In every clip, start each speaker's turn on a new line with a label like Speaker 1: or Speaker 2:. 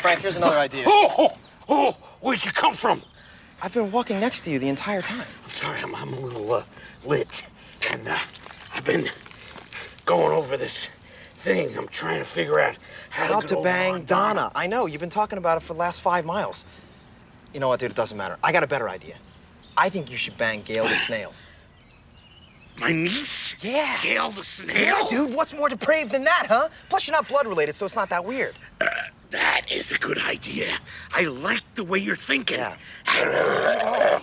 Speaker 1: Frank, here's another idea.
Speaker 2: Where'd you come from?
Speaker 1: I've been walking next to you the entire time.
Speaker 2: I'm sorry, I'm a little lit. And I've been going over this thing. I'm trying to figure out how
Speaker 1: to bang Donna. I know, you've been talking about it for the last 5 miles. You know what, dude, it doesn't matter. I got a better idea. I think you should bang Gail the Snail.
Speaker 2: My niece?
Speaker 1: Yeah.
Speaker 2: Gail the Snail?
Speaker 1: Yeah, dude, what's more depraved than that, huh? Plus, you're not blood related, so it's not that weird.
Speaker 2: That is a good idea. I like the way you're thinking.
Speaker 1: Yeah.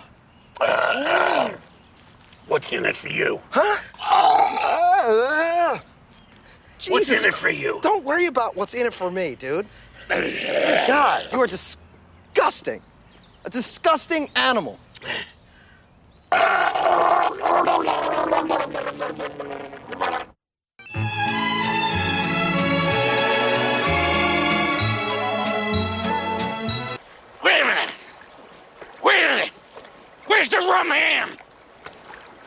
Speaker 2: What's in it for you?
Speaker 1: Huh?
Speaker 2: What's in it for you?
Speaker 1: Don't worry about what's in it for me, dude. God, you are disgusting. A disgusting animal.
Speaker 2: Wait a minute. Where's the rum ham?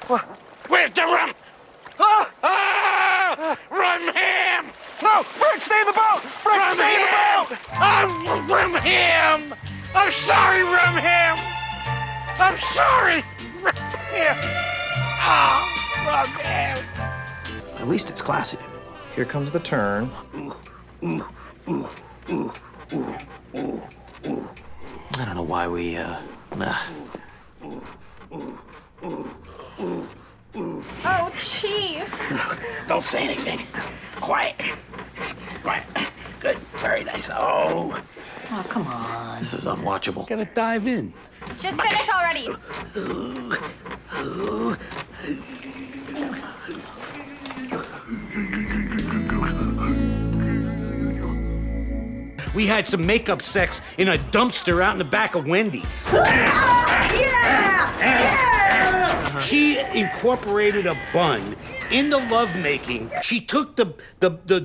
Speaker 1: What?
Speaker 2: Where's the rum? Rum ham!
Speaker 1: No, Frank, stay in the boat! Frank, stay in the boat!
Speaker 2: Rum ham! I'm sorry, rum ham! I'm sorry! Rum ham! Rum ham!
Speaker 3: At least it's classy.
Speaker 1: Here comes the turn.
Speaker 3: I don't know why we,
Speaker 4: Oh, Chief.
Speaker 2: Don't say anything. Quiet. Quiet. Good. Very nice. Oh.
Speaker 4: Oh, come on.
Speaker 3: This is unwatchable.
Speaker 5: Gotta dive in.
Speaker 4: Just finish already.
Speaker 5: We had some makeup sex in a dumpster out in the back of Wendy's. She incorporated a bun in the lovemaking. She took the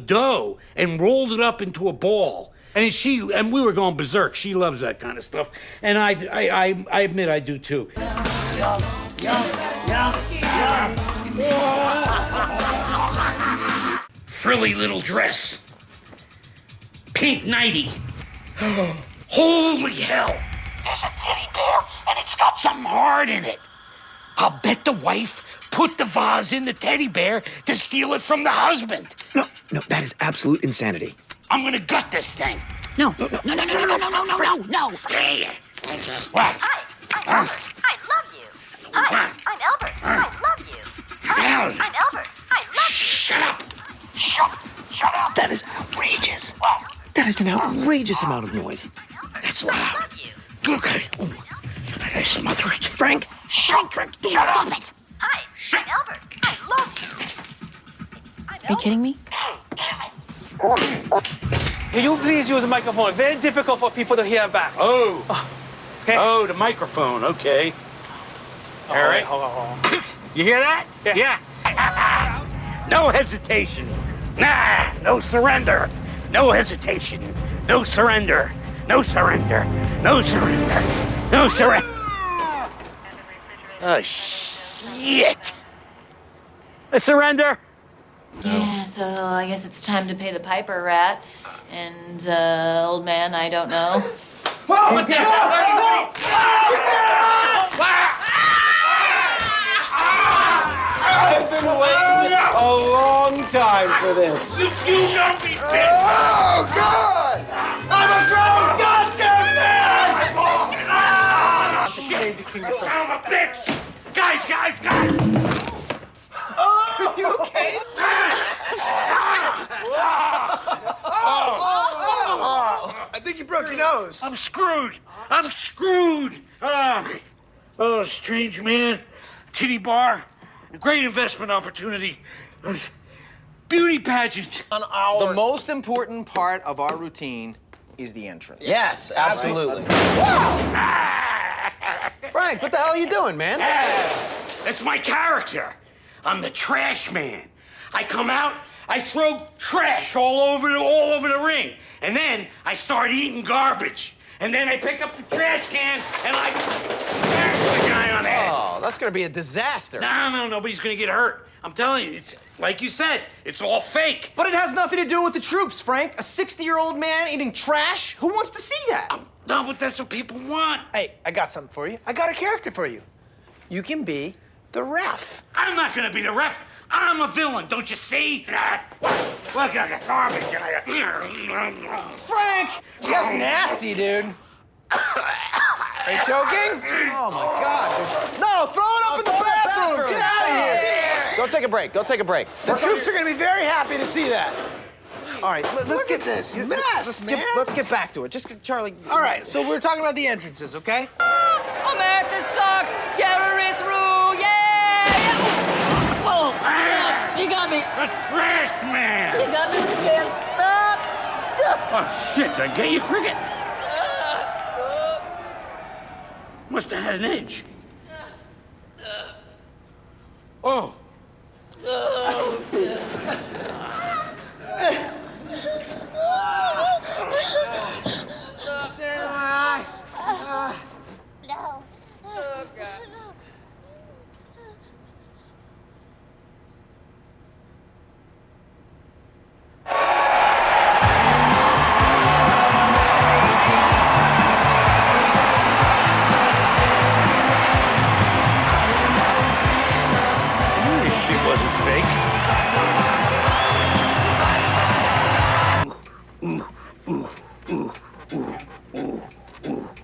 Speaker 5: dough and rolled it up into a ball. And we were going berserk. She loves that kind of stuff. And I admit I do too.
Speaker 2: Frilly little dress. Pink nightie. Holy hell. There's a teddy bear and it's got something hard in it. I'll bet the wife put the vase in the teddy bear to steal it from the husband.
Speaker 3: No, that is absolute insanity.
Speaker 2: I'm gonna gut this thing.
Speaker 4: No.
Speaker 2: What?
Speaker 4: I love you. I'm Albert. I love you. I'm Albert. I love you.
Speaker 2: Shut up. Shut up.
Speaker 3: That is outrageous. That is an outrageous amount of noise.
Speaker 2: That's loud. Okay. I gotta smother it.
Speaker 3: Frank?
Speaker 2: Shut up.
Speaker 4: it. I'm Albert. I love you. Are you kidding me?
Speaker 6: Can you please use a microphone? Very difficult for people to hear back.
Speaker 5: Oh.
Speaker 6: Okay.
Speaker 5: Oh, the microphone. Okay. All right.
Speaker 6: Hold on.
Speaker 5: You hear that?
Speaker 6: Yeah.
Speaker 2: No hesitation. Nah, no surrender. No hesitation. No surrender. No surrender. No surrender. No surrender. Oh, shit.
Speaker 5: I surrender.
Speaker 4: Yeah, so I guess it's time to pay the piper, Rat. And, old man, I don't know.
Speaker 2: What the hell?
Speaker 1: I've been waiting a long time for this.
Speaker 2: You know me, bitch.
Speaker 1: Oh, God! I'm a grown goddamn man!
Speaker 2: Son of a bitch! Guys!
Speaker 1: Are you okay? I think you broke your nose.
Speaker 2: I'm screwed. Oh, strange man. Titty bar. A great investment opportunity. Beauty pageant.
Speaker 1: The most important part of our routine is the entrance.
Speaker 7: Yes, absolutely.
Speaker 1: Frank, what the hell are you doing, man?
Speaker 2: That's my character. I'm the trash man. I come out, I throw trash all over the ring. And then I start eating garbage. And then I pick up the trash can and I smash the guy on the head.
Speaker 1: Oh,
Speaker 7: that's gonna be a disaster.
Speaker 5: No, nobody's gonna get hurt. I'm telling you, it's like you said, it's all fake.
Speaker 1: But it has nothing to do with the troops, Frank. A 60-year-old man eating trash? Who wants to see that?
Speaker 5: No, but that's what people want.
Speaker 7: Hey, I got something for you. I got a character for you. You can be the ref.
Speaker 5: I'm not gonna be the ref. I'm a villain, don't you see? Look, I got garbage.
Speaker 7: Frank! Just nasty, dude. Are you choking? Oh my God.
Speaker 1: No, throw it up in the bathroom! Get out of here!
Speaker 7: Go take a break. Go take a break. The troops are gonna be very happy to see that.
Speaker 1: All right, let's get
Speaker 7: this
Speaker 1: let's-
Speaker 7: mess, man.
Speaker 1: let's get back to it. Just Charlie.
Speaker 7: All right, so we're talking about the entrances, okay?
Speaker 8: America sucks! Terrorists rule! Yeah! Oh, you got me!
Speaker 5: A trash man!
Speaker 8: You got me with the can. Stop!
Speaker 5: Oh, shit, did I get you, Cricket? Must have had an edge. Oh.
Speaker 8: No. Oh, God.
Speaker 5: This shit wasn't fake.